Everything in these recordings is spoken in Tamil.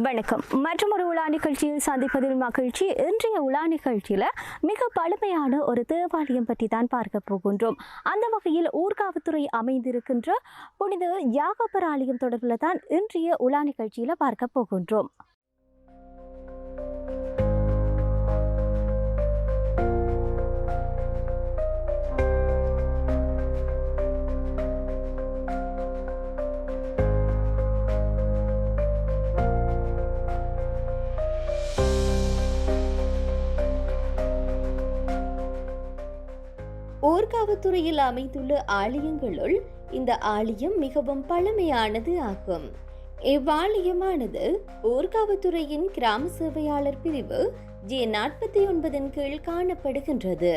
வணக்கம். மற்றொரு உலா நிகழ்ச்சியில் சந்திப்பதில் மகிழ்ச்சி. இன்றைய உலா நிகழ்ச்சியில் மிக பழமையான ஒரு தேவாலயம் பற்றி தான் பார்க்க போகின்றோம். அந்த வகையில் ஊர்காவத்துறை அமைந்திருக்கின்ற புனித யாகப்பர் ஆலயம் தொடர்பில் தான் இன்றைய உலா நிகழ்ச்சியில் பார்க்க போகின்றோம். ஊர்காவத்துறையில் அமைந்துள்ள ஆலயங்களுள் இந்த ஆலயம் மிகவும் பழமையானது ஆகும். இவ்வாலயமானது ஊர்காவத்துறையின் கிராம சேவையாளர் பிரிவு J49 கீழ் காணப்படுகின்றது.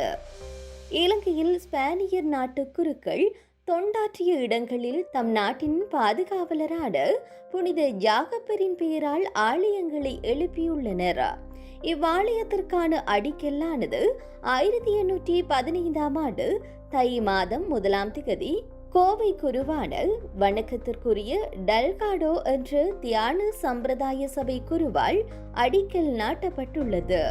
இலங்கையில் ஸ்பானியர் நாட்டு குருக்கள் தொண்டாற்றிய இடங்களில் தம் நாட்டின் பாதுகாவலரான புனித யாகப்பரின் பெயரால் ஆலயங்களை எழுப்பியுள்ளனர். இவ்வாலயத்திற்கான அடிக்கல்லானது 1815ஆம் ஆண்டு தை மாதம் 1ஆம் திகதி கோவை குருவான வணக்கத்திற்குரிய டல்காடோ என்ற தியான சம்பிரதாய சபை குருவால் அடிக்கல் நாட்டப்பட்டுள்ளது.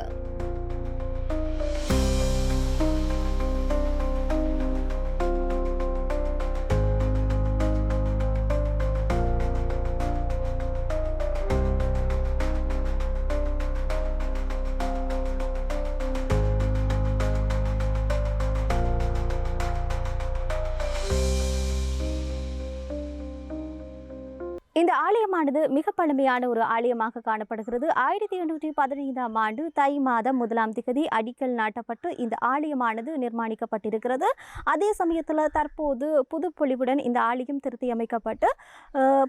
இந்த ஆலயமானது மிக பழமையான ஒரு ஆலயமாக காணப்படுகிறது. 1815ஆம் ஆண்டு தை மாதம் 1ஆம் திகதி அடிக்கல் நாட்டப்பட்டு இந்த ஆலயமானது நிர்மாணிக்கப்பட்டிருக்கிறது. அதே சமயத்தில் தற்போது புதுப்பொலிவுடன் இந்த ஆலயம் திருத்தி அமைக்கப்பட்டு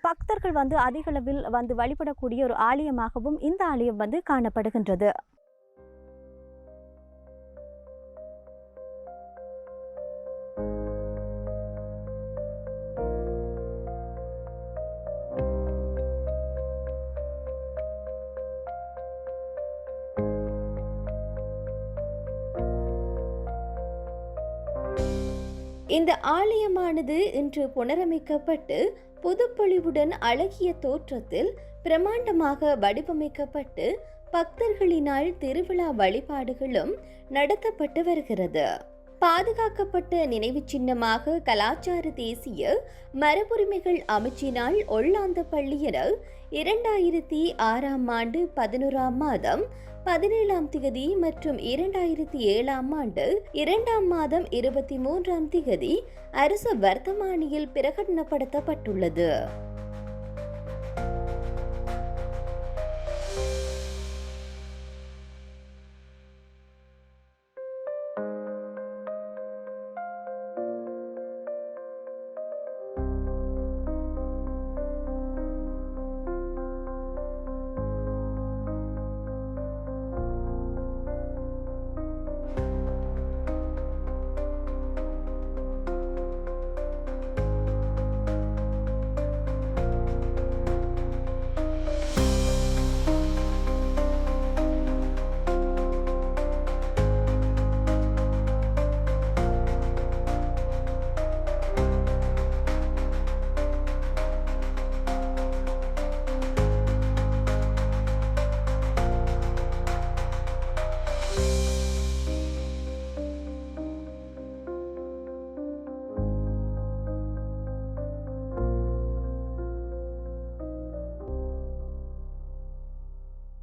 பக்தர்கள் அதிக அளவில் வழிபடக்கூடிய ஒரு ஆலயமாகவும் இந்த ஆலயம் காணப்படுகின்றது. இந்த ஆலயமானது இன்று புனரமைக்கப்பட்டு புதுப்பொலிவுடன் அழகிய தோற்றத்தில் பிரமாண்டமாக வடிவமைக்கப்பட்டு பக்தர்களினால் திருவிழா வழிபாடுகளும் நடத்தப்பட்டு வருகிறது. பாதுகாக்கப்பட்ட நினைவு சின்னமாக கலாச்சார தேசிய மரபுரிமைகள் அமைச்சினால் ஒல்லாந்த பள்ளியினர் 2006ஆம் ஆண்டு 11ஆம் மாதம் 17ஆம் திகதி மற்றும் 2007ஆம் ஆண்டு 2ஆம் மாதம் 23ஆம் திகதி அரச வர்த்தமானியில் பிரகடனப்படுத்தப்பட்டுள்ளது.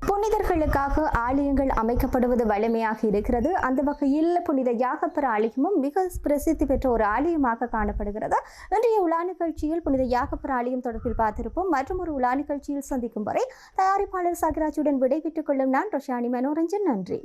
புனிதர்களுக்காக ஆலயங்கள் அமைக்கப்படுவது வலிமையாக இருக்கிறது. அந்த வகையில் புனித யாகப்பர் ஆலயமும் மிக பிரசித்தி பெற்ற ஒரு ஆலயமாக காணப்படுகிறது. இன்றைய உலா நிகழ்ச்சியில் புனித யாகப்பர் ஆலயம் தொடர்பில் பார்த்திருப்போம். மற்றும் ஒரு உலா நிகழ்ச்சியில் சந்திக்கும் வரை தயாரிப்பாளர் சகிராஜுடன் விடைபெற்றுக் கொள்ளும் நான் ரோஷானி மனோரஞ்சன். நன்றி.